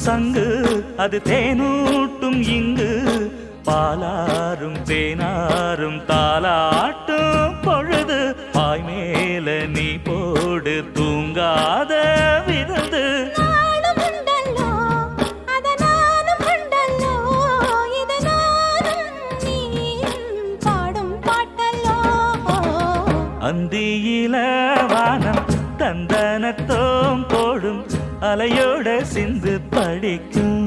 சங்கு அது தேனூட்டும் இங்கு பாலாரும் தேனாரும் தாலாட்டும் பொழுது பாய் மேல நீ போடு தூங்காத விருந்து அந்தியில வானம் தந்தனத்தோம் போடும் அலையோட சிந்து படிக்கும்